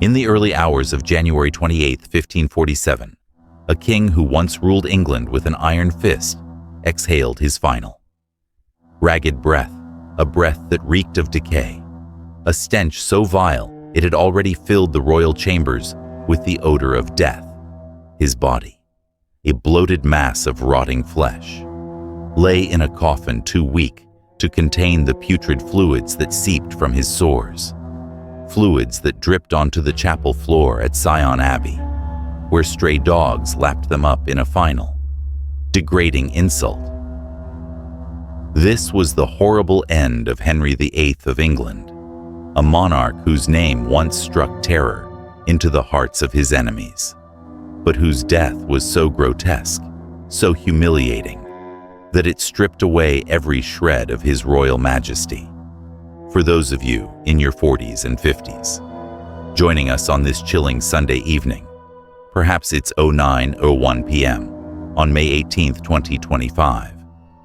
In the early hours of January 28, 1547, a king who once ruled England with an iron fist exhaled his final. Ragged breath, a breath that reeked of decay, a stench so vile it had already filled the royal chambers with the odor of death. His body, a bloated mass of rotting flesh, lay in a coffin too weak to contain the putrid fluids that seeped from his sores, fluids that dripped onto the chapel floor at Sion Abbey, where stray dogs lapped them up in a final, degrading insult. This was the horrible end of Henry VIII of England, a monarch whose name once struck terror into the hearts of his enemies, but whose death was so grotesque, so humiliating, that it stripped away every shred of his royal majesty. For those of you in your 40s and 50s, joining us on this chilling Sunday evening, perhaps it's 09:01 p.m. on May 18, 2025,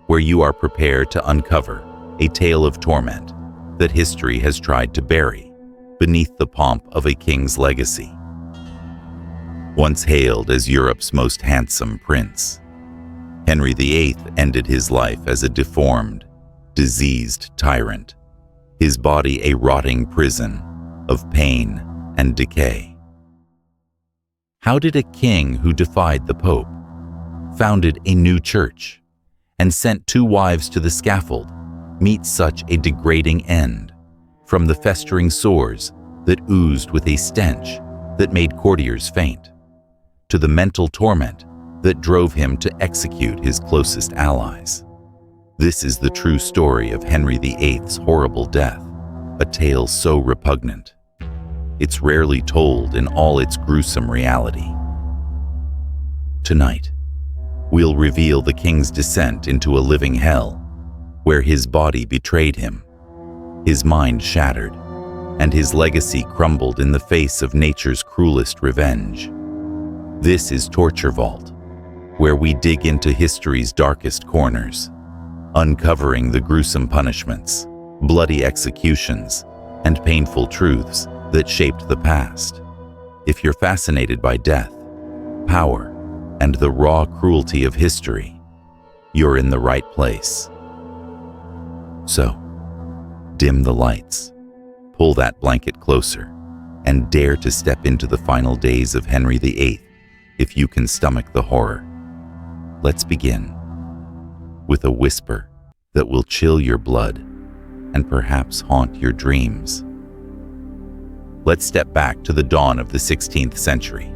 where you are prepared to uncover a tale of torment that history has tried to bury beneath the pomp of a king's legacy. Once hailed as Europe's most handsome prince, Henry VIII ended his life as a deformed, diseased tyrant, his body a rotting prison of pain and decay. How did a king who defied the Pope, founded a new church, and sent 2 wives to the scaffold meet such a degrading end, from the festering sores that oozed with a stench that made courtiers faint, to the mental torment that drove him to execute his closest allies? This is the true story of Henry VIII's horrible death, a tale so repugnant. It's rarely told in all its gruesome reality. Tonight, we'll reveal the king's descent into a living hell, where his body betrayed him, his mind shattered, and his legacy crumbled in the face of nature's cruelest revenge. This is Torture Vault, where we dig into history's darkest corners, uncovering the gruesome punishments, bloody executions, and painful truths that shaped the past. If you're fascinated by death, power, and the raw cruelty of history, you're in the right place. So, dim the lights, pull that blanket closer, and dare to step into the final days of Henry VIII if you can stomach the horror. Let's begin with a whisper that will chill your blood and perhaps haunt your dreams. Let's step back to the dawn of the 16th century,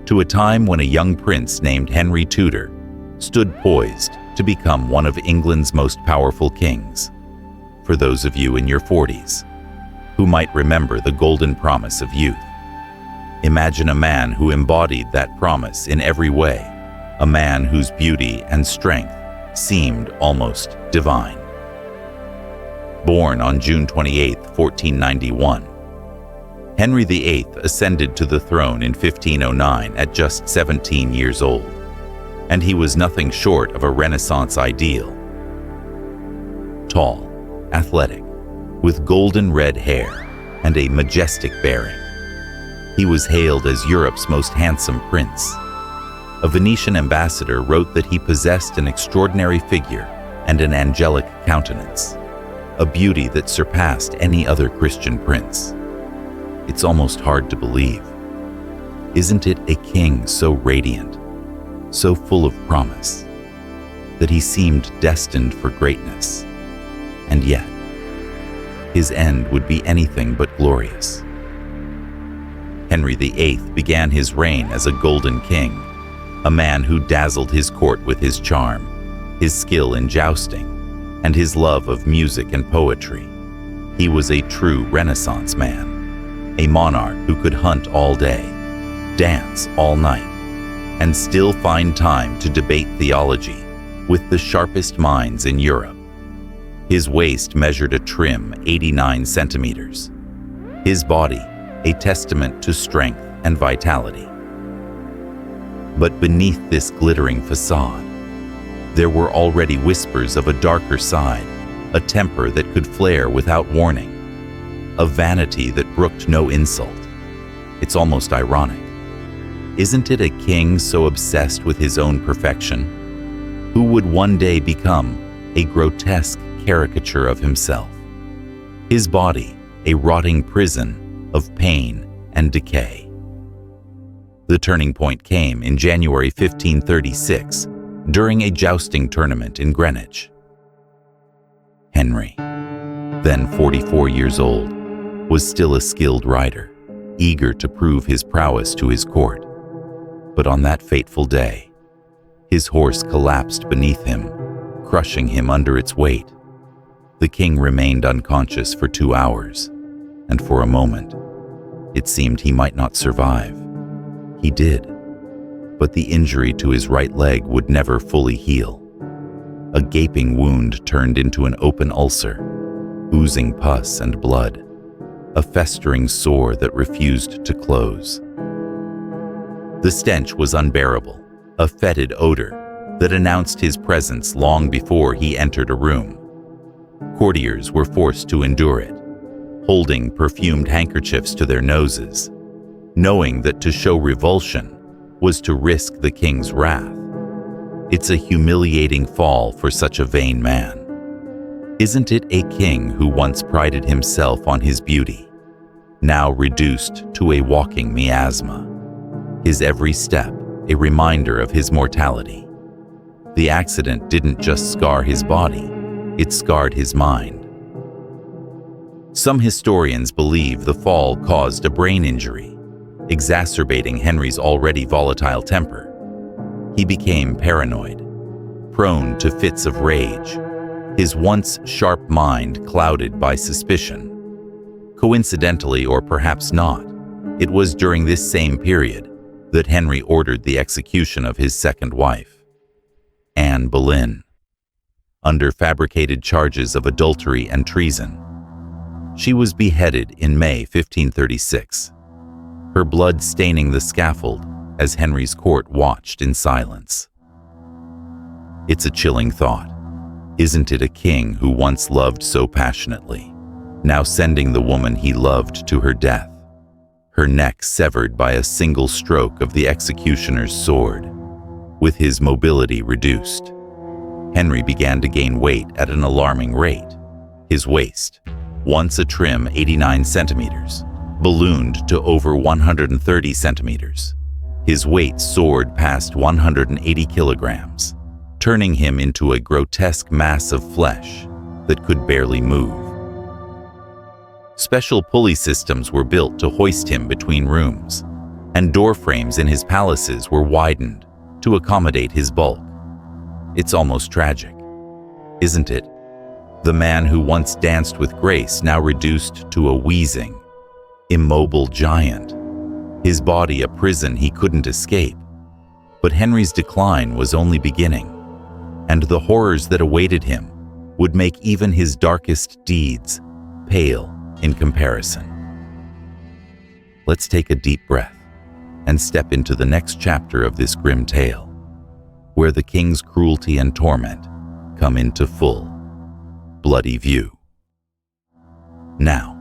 to a time when a young prince named Henry Tudor stood poised to become one of England's most powerful kings. For those of you in your 40s who might remember the golden promise of youth, imagine a man who embodied that promise in every way, a man whose beauty and strength seemed almost divine. Born on June 28, 1491, Henry VIII ascended to the throne in 1509 at just 17 years old, and he was nothing short of a Renaissance ideal. Tall, athletic, with golden red hair and a majestic bearing, he was hailed as Europe's most handsome prince. A Venetian ambassador wrote that he possessed an extraordinary figure and an angelic countenance, a beauty that surpassed any other Christian prince. It's almost hard to believe. Isn't it a king so radiant, so full of promise, that he seemed destined for greatness? And yet, his end would be anything but glorious. Henry VIII began his reign as a golden king, a man who dazzled his court with his charm, his skill in jousting, and his love of music and poetry. He was a true Renaissance man, a monarch who could hunt all day, dance all night, and still find time to debate theology with the sharpest minds in Europe. His waist measured a trim 89 centimeters. His body, a testament to strength and vitality. But beneath this glittering facade, there were already whispers of a darker side, a temper that could flare without warning, a vanity that brooked no insult, It's almost ironic. Isn't it a king so obsessed with his own perfection, who would one day become a grotesque caricature of himself? His body, a rotting prison of pain and decay. The turning point came in January 1536, during a jousting tournament in Greenwich. Henry, then 44 years old, was still a skilled rider, eager to prove his prowess to his court. But on that fateful day, his horse collapsed beneath him, crushing him under its weight. The king remained unconscious for 2 hours, and for a moment, it seemed he might not survive. He did, but the injury to his right leg would never fully heal. A gaping wound turned into an open ulcer, oozing pus and blood, a festering sore that refused to close. The stench was unbearable, a fetid odor that announced his presence long before he entered a room. Courtiers were forced to endure it, holding perfumed handkerchiefs to their noses, knowing that to show revulsion was to risk the king's wrath. It's a humiliating fall for such a vain man. Isn't it a king who once prided himself on his beauty, now reduced to a walking miasma? His every step a reminder of his mortality. The accident didn't just scar his body, it scarred his mind. Some historians believe the fall caused a brain injury, exacerbating Henry's already volatile temper. He became paranoid, prone to fits of rage, his once sharp mind clouded by suspicion. Coincidentally, or perhaps not, it was during this same period that Henry ordered the execution of his second wife, Anne Boleyn, under fabricated charges of adultery and treason. She was beheaded in May 1536, her blood staining the scaffold as Henry's court watched in silence. It's a chilling thought. Isn't it a king who once loved so passionately, now sending the woman he loved to her death, her neck severed by a single stroke of the executioner's sword? With his mobility reduced, Henry began to gain weight at an alarming rate. His waist, once a trim 89 centimeters, ballooned to over 130 centimeters. His weight soared past 180 kilograms, turning him into a grotesque mass of flesh that could barely move. Special pulley systems were built to hoist him between rooms, and door frames in his palaces were widened to accommodate his bulk. It's almost tragic, isn't it? The man who once danced with grace now reduced to a wheezing, immobile giant, his body a prison he couldn't escape. But Henry's decline was only beginning, and the horrors that awaited him would make even his darkest deeds pale in comparison. Let's take a deep breath and step into the next chapter of this grim tale, where the king's cruelty and torment come into full, bloody view. Now,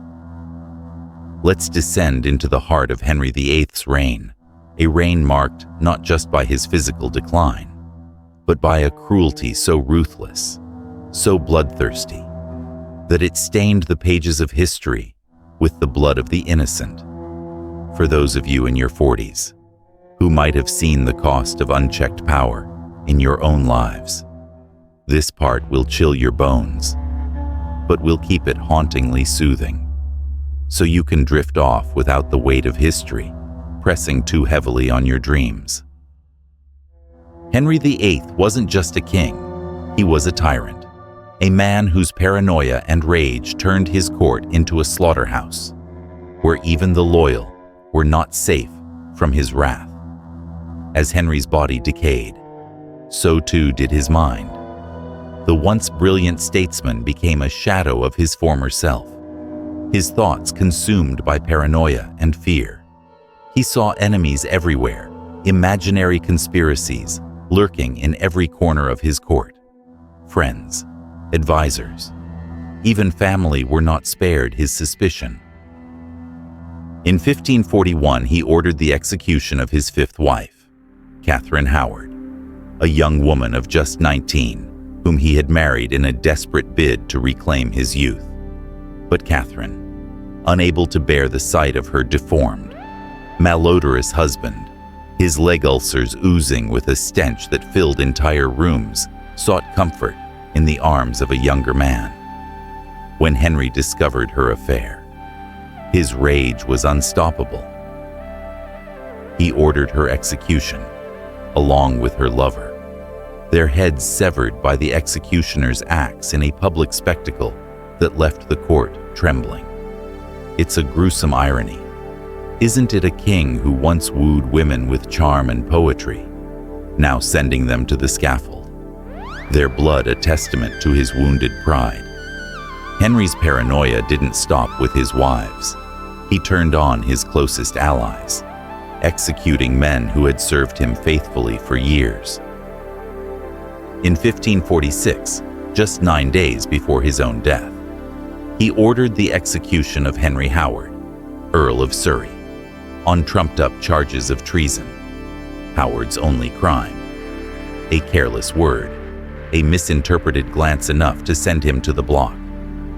let's descend into the heart of Henry VIII's reign, a reign marked not just by his physical decline, but by a cruelty so ruthless, so bloodthirsty, that it stained the pages of history with the blood of the innocent. For those of you in your 40s, who might have seen the cost of unchecked power in your own lives, this part will chill your bones, but we'll keep it hauntingly soothing, so you can drift off without the weight of history pressing too heavily on your dreams. Henry VIII wasn't just a king, he was a tyrant, a man whose paranoia and rage turned his court into a slaughterhouse, where even the loyal were not safe from his wrath. As Henry's body decayed, so too did his mind. The once brilliant statesman became a shadow of his former self, his thoughts consumed by paranoia and fear. He saw enemies everywhere, imaginary conspiracies lurking in every corner of his court. Friends, advisors, even family were not spared his suspicion. In 1541, he ordered the execution of his fifth wife, Catherine Howard, a young woman of just 19, whom he had married in a desperate bid to reclaim his youth. But Catherine, unable to bear the sight of her deformed, malodorous husband, his leg ulcers oozing with a stench that filled entire rooms, sought comfort in the arms of a younger man. When Henry discovered her affair, his rage was unstoppable. He ordered her execution, along with her lover, their heads severed by the executioner's axe in a public spectacle that left the court trembling. It's a gruesome irony. Isn't it a king who once wooed women with charm and poetry, now sending them to the scaffold, their blood a testament to his wounded pride? Henry's paranoia didn't stop with his wives. He turned on his closest allies, executing men who had served him faithfully for years. In 1546, just 9 days before his own death, he ordered the execution of Henry Howard, Earl of Surrey, on trumped-up charges of treason. Howard's only crime: a careless word, a misinterpreted glance enough to send him to the block,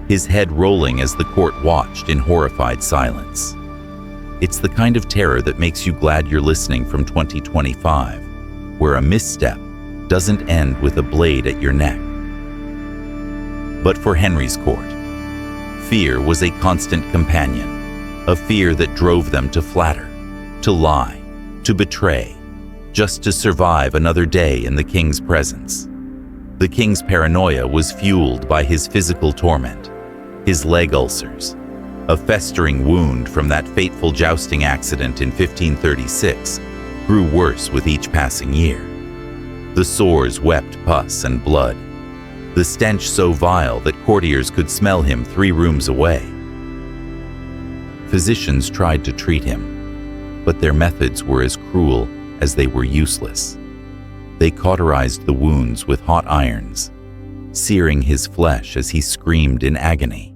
his head rolling as the court watched in horrified silence. It's the kind of terror that makes you glad you're listening from 2025, where a misstep doesn't end with a blade at your neck. But for Henry's court, fear was a constant companion, a fear that drove them to flatter, to lie, to betray, just to survive another day in the king's presence. The king's paranoia was fueled by his physical torment, his leg ulcers, a festering wound from that fateful jousting accident in 1536 grew worse with each passing year. The sores wept pus and blood, the stench so vile that courtiers could smell him 3 rooms away. Physicians tried to treat him, but their methods were as cruel as they were useless. They cauterized the wounds with hot irons, searing his flesh as he screamed in agony.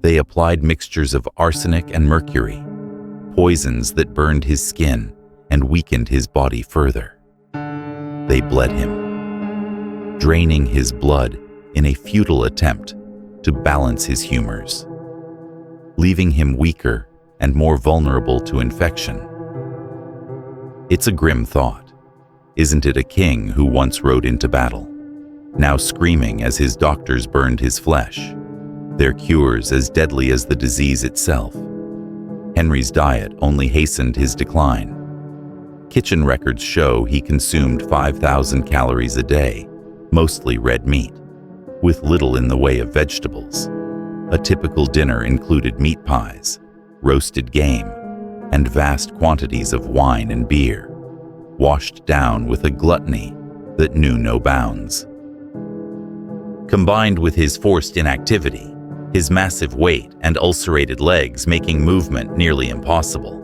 They applied mixtures of arsenic and mercury, poisons that burned his skin and weakened his body further. They bled him, draining his blood in a futile attempt to balance his humors, leaving him weaker and more vulnerable to infection. It's a grim thought. Isn't it a king who once rode into battle, now screaming as his doctors burned his flesh, their cures as deadly as the disease itself? Henry's diet only hastened his decline. Kitchen records show he consumed 5,000 calories a day, mostly red meat, with little in the way of vegetables. A typical dinner included meat pies, roasted game, and vast quantities of wine and beer, washed down with a gluttony that knew no bounds. Combined with his forced inactivity, his massive weight and ulcerated legs making movement nearly impossible,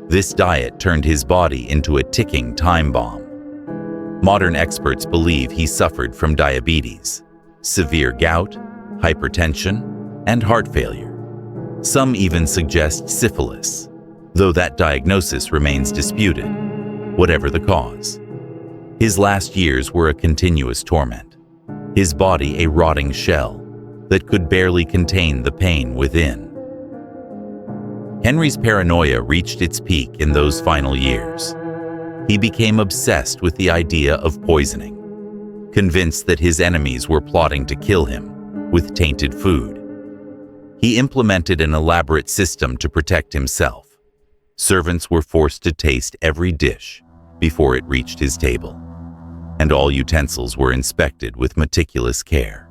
this diet turned his body into a ticking time bomb. Modern experts believe he suffered from diabetes, severe gout, hypertension, and heart failure. Some even suggest syphilis, though that diagnosis remains disputed, whatever the cause. His last years were a continuous torment, his body a rotting shell that could barely contain the pain within. Henry's paranoia reached its peak in those final years. He became obsessed with the idea of poisoning, convinced that his enemies were plotting to kill him with tainted food. He implemented an elaborate system to protect himself. Servants were forced to taste every dish before it reached his table, and all utensils were inspected with meticulous care.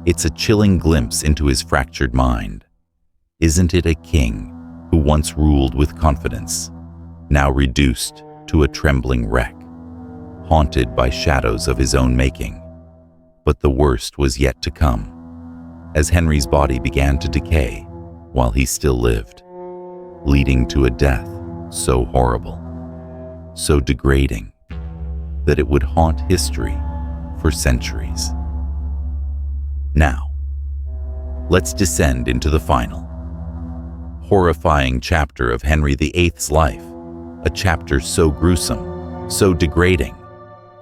It's a chilling glimpse into his fractured mind. Isn't it a king who once ruled with confidence, now reduced to a trembling wreck, haunted by shadows of his own making? But the worst was yet to come, as Henry's body began to decay while he still lived, leading to a death so horrible, so degrading, that it would haunt history for centuries. Now, let's descend into the final, horrifying chapter of Henry VIII's life, a chapter so gruesome, so degrading,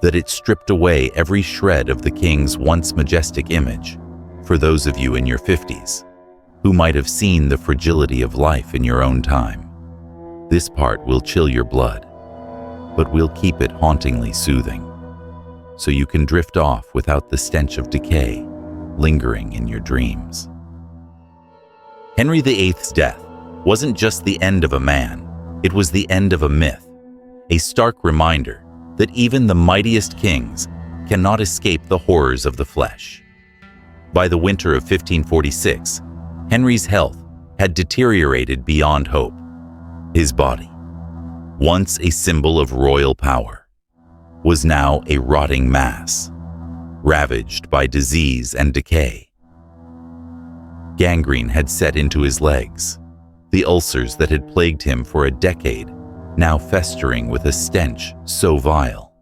that it stripped away every shred of the king's once majestic image. For those of you in your 50s, who might have seen the fragility of life in your own time, this part will chill your blood, but we'll keep it hauntingly soothing, so you can drift off without the stench of decay lingering in your dreams. Henry VIII's death wasn't just the end of a man, it was the end of a myth, a stark reminder that even the mightiest kings cannot escape the horrors of the flesh. By the winter of 1546, Henry's health had deteriorated beyond hope. His body, once a symbol of royal power, was now a rotting mass, ravaged by disease and decay. Gangrene had set into his legs, the ulcers that had plagued him for a decade now festering with a stench so vile,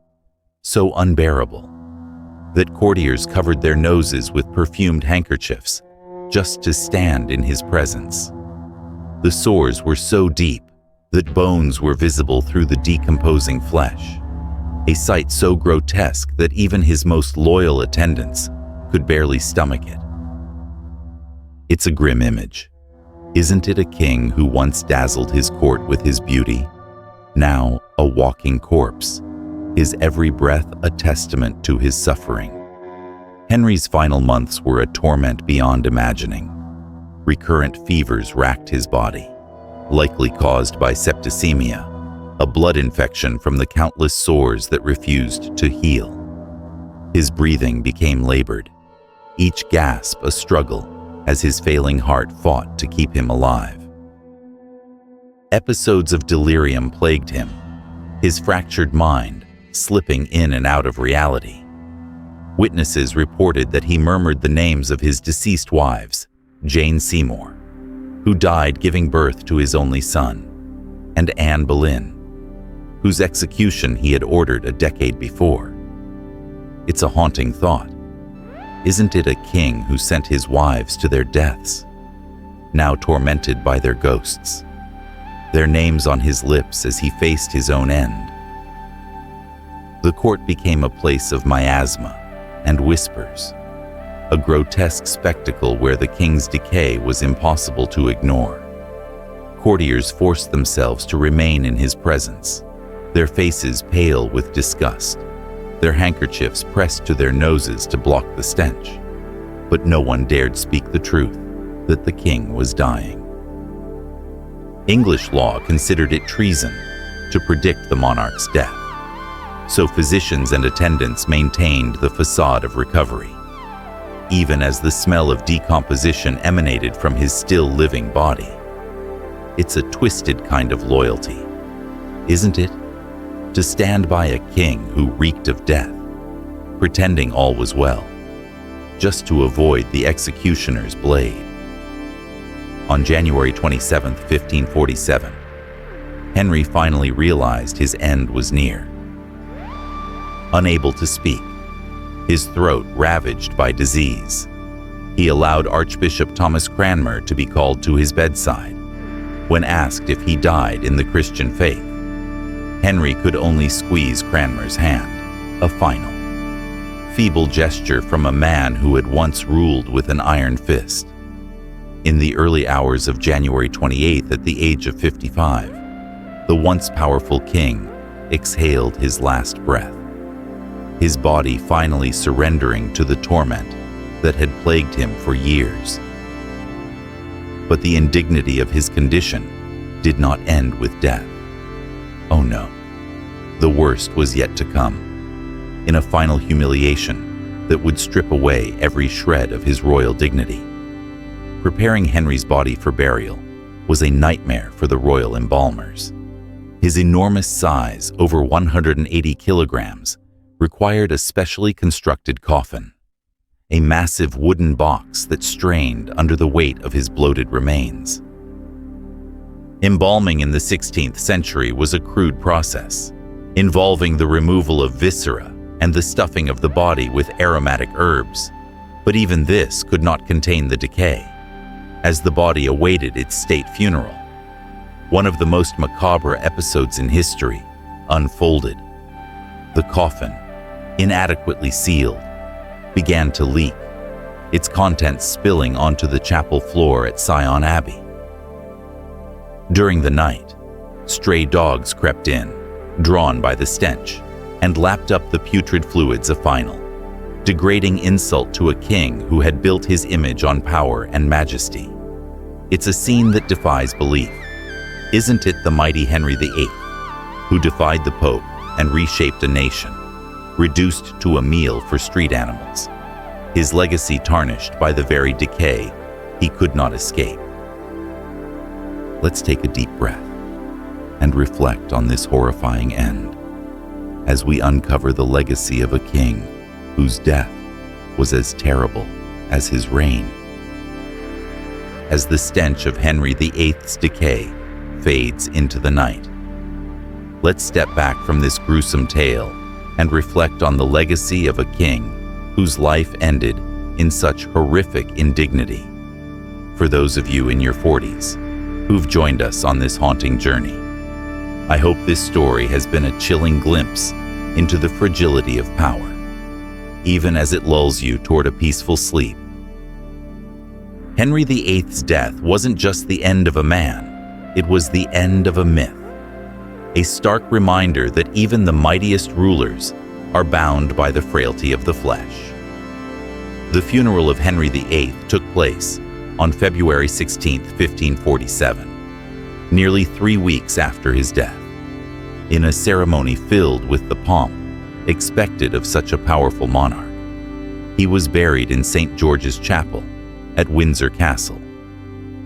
so unbearable, that courtiers covered their noses with perfumed handkerchiefs just to stand in his presence. The sores were so deep that bones were visible through the decomposing flesh, a sight so grotesque that even his most loyal attendants could barely stomach it. It's a grim image. Isn't it a king who once dazzled his court with his beauty, now a walking corpse, his every breath a testament to his suffering? Henry's final months were a torment beyond imagining. Recurrent fevers racked his body, likely caused by septicemia, a blood infection from the countless sores that refused to heal. His breathing became labored, each gasp a struggle as his failing heart fought to keep him alive. Episodes of delirium plagued him, his fractured mind slipping in and out of reality. Witnesses reported that he murmured the names of his deceased wives, Jane Seymour, who died giving birth to his only son, and Anne Boleyn, whose execution he had ordered a decade before. It's a haunting thought. Isn't it a king who sent his wives to their deaths, now tormented by their ghosts, their names on his lips as he faced his own end? The court became a place of miasma and whispers, a grotesque spectacle where the king's decay was impossible to ignore. Courtiers forced themselves to remain in his presence, their faces pale with disgust, their handkerchiefs pressed to their noses to block the stench. But no one dared speak the truth, that the king was dying. English law considered it treason to predict the monarch's death, so physicians and attendants maintained the facade of recovery, even as the smell of decomposition emanated from his still living body. It's a twisted kind of loyalty, isn't it? To stand by a king who reeked of death, pretending all was well, just to avoid the executioner's blade. On January 27, 1547, Henry finally realized his end was near. Unable to speak, his throat ravaged by disease, he allowed Archbishop Thomas Cranmer to be called to his bedside. When asked if he died in the Christian faith, Henry could only squeeze Cranmer's hand, a final, feeble gesture from a man who had once ruled with an iron fist. In the early hours of January 28th, at the age of 55, the once powerful king exhaled his last breath, his body finally surrendering to the torment that had plagued him for years. But the indignity of his condition did not end with death. Oh no, the worst was yet to come, in a final humiliation that would strip away every shred of his royal dignity. Preparing Henry's body for burial was a nightmare for the royal embalmers. His enormous size, over 180 kilograms, required a specially constructed coffin, a massive wooden box that strained under the weight of his bloated remains. Embalming in the 16th century was a crude process, involving the removal of viscera and the stuffing of the body with aromatic herbs, but even this could not contain the decay. as the body awaited its state funeral. One of the most macabre episodes in history unfolded. The coffin, inadequately sealed, began to leak, its contents spilling onto the chapel floor at Sion Abbey. During the night, stray dogs crept in, drawn by the stench, and lapped up the putrid fluids of final, degrading insult to a king who had built his image on power and majesty. It's a scene that defies belief. Isn't it the mighty Henry VIII, who defied the Pope and reshaped a nation, reduced to a meal for street animals, his legacy tarnished by the very decay he could not escape? Let's take a deep breath and reflect on this horrifying end as we uncover the legacy of a king whose death was as terrible as his reign. As the stench of Henry VIII's decay fades into the night, let's step back from this gruesome tale and reflect on the legacy of a king whose life ended in such horrific indignity. For those of you in your 40s who've joined us on this haunting journey, I hope this story has been a chilling glimpse into the fragility of power, even as it lulls you toward a peaceful sleep. Henry VIII's death wasn't just the end of a man, it was the end of a myth. A stark reminder that even the mightiest rulers are bound by the frailty of the flesh. The funeral of Henry VIII took place on February 16, 1547, nearly 3 weeks after his death, in a ceremony filled with the pomp expected of such a powerful monarch. He was buried in St. George's Chapel at Windsor Castle,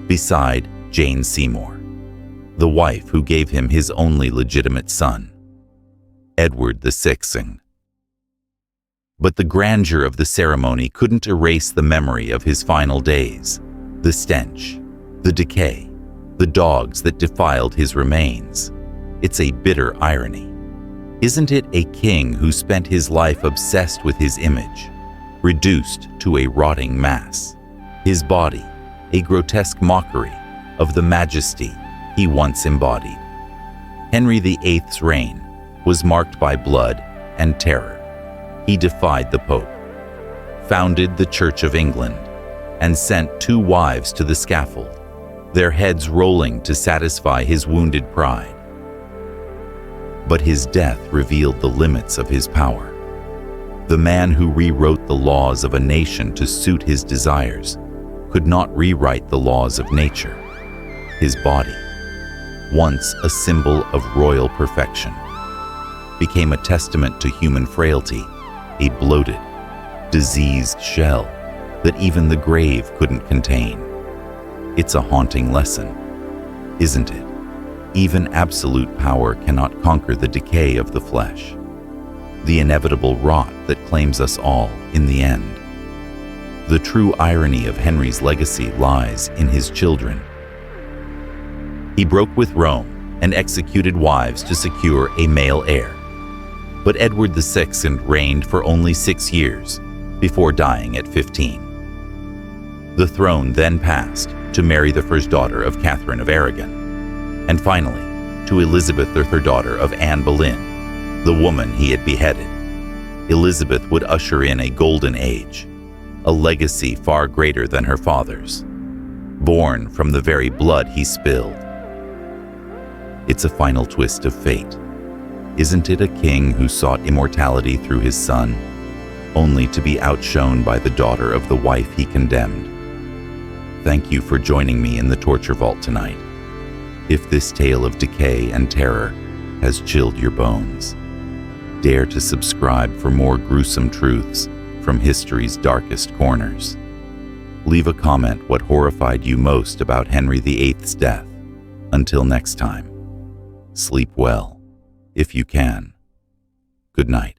beside Jane Seymour, the wife who gave him his only legitimate son, Edward VI. But the grandeur of the ceremony couldn't erase the memory of his final days, the stench, the decay, the dogs that defiled his remains. It's a bitter irony. Isn't it a king who spent his life obsessed with his image, reduced to a rotting mass, his body a grotesque mockery of the majesty he once embodied? Henry VIII's reign was marked by blood and terror. He defied the Pope, founded the Church of England, and sent 2 wives to the scaffold, their heads rolling to satisfy his wounded pride. But his death revealed the limits of his power. The man who rewrote the laws of a nation to suit his desires could not rewrite the laws of nature. His body, once a symbol of royal perfection, became a testament to human frailty, a bloated, diseased shell that even the grave couldn't contain. It's a haunting lesson, isn't it? Even absolute power cannot conquer the decay of the flesh, the inevitable rot that claims us all in the end. The true irony of Henry's legacy lies in his children. He broke with Rome and executed wives to secure a male heir. But Edward VI reigned for only 6 years before dying at 15. The throne then passed to Mary, the first daughter of Catherine of Aragon, and finally to Elizabeth, the third daughter of Anne Boleyn, the woman he had beheaded. Elizabeth would usher in a golden age, a legacy far greater than her father's, born from the very blood he spilled. It's a final twist of fate. Isn't it a king who sought immortality through his son, only to be outshone by the daughter of the wife he condemned? Thank you for joining me in the torture vault tonight. If this tale of decay and terror has chilled your bones, dare to subscribe for more gruesome truths from history's darkest corners. Leave a comment what horrified you most about Henry VIII's death. Until next time, sleep well, if you can. Good night.